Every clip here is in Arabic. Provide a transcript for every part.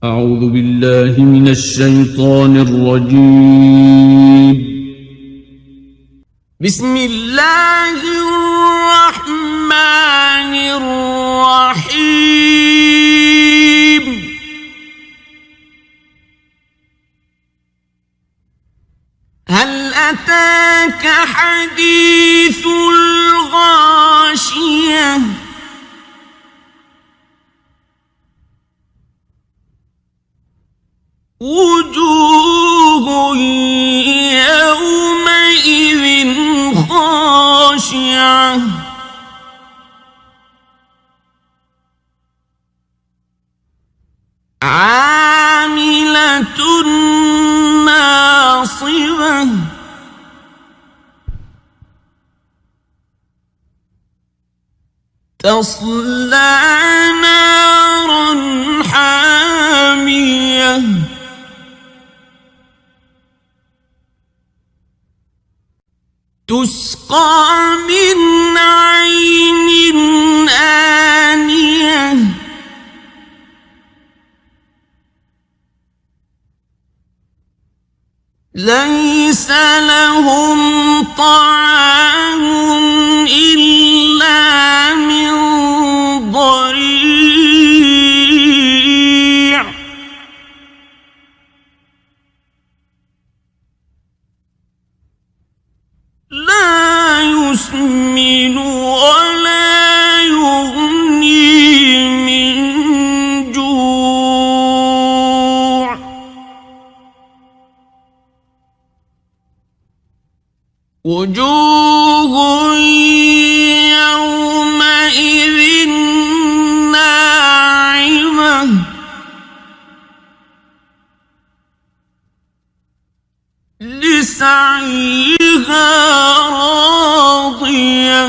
أعوذ بالله من الشيطان الرجيم. بسم الله الرحمن الرحيم. هل أتاك حديث الغاشية وجوه يومئذ خاشعة عاملة ناصبة تصلى نارا حامية تسقى من عين آنية ليس لهم طعام إلا من ضريع لا يسمن ولا يغني من جوع وجوه يومئذ ناعمة لسعيها راضية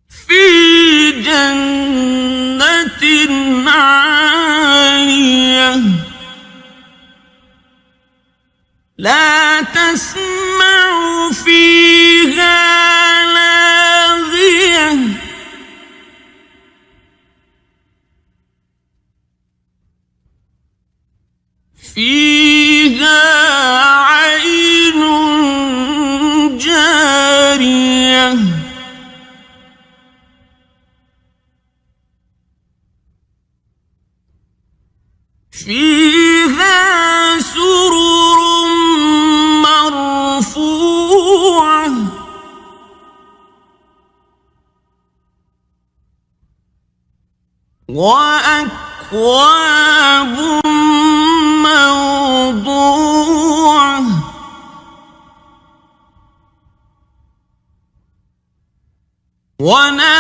في جنة عالية لا تسمع فيها لاغية فيها عين جارية فيها سرر مرفوعة وأكواب موضوعة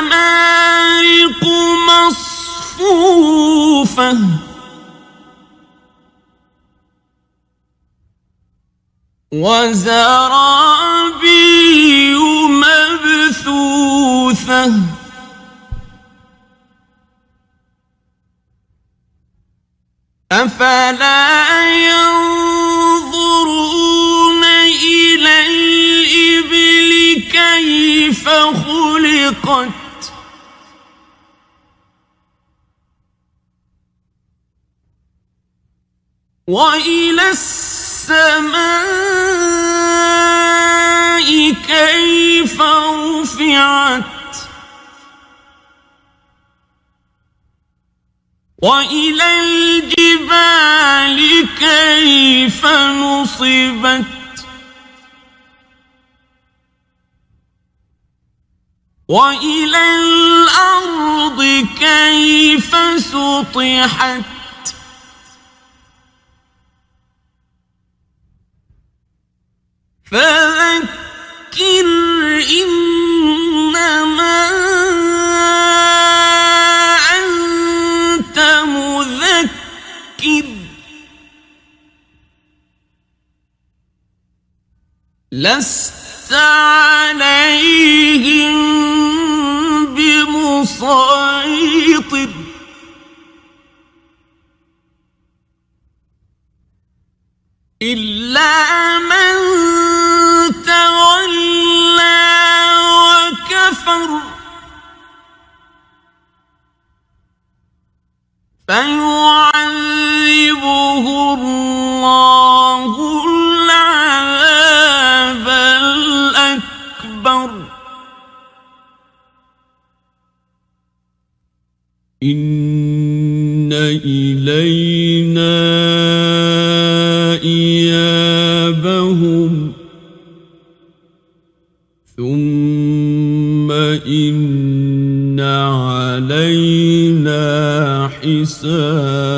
ونمارق مصفوفة وزرابي مبثوثة أفلا ينظرون إلى الإبل كيف خلقت وإلى السماء كيف رفعت وإلى الجبال كيف نصبت وإلى الأرض كيف سطحت فذكر إنما أنت مذكر لست عليهم بمسيطر إلا من تولى وكفر فيعذبه الله العذاب الأكبر إن إلينا إيابهم ثم إن علينا حسابهم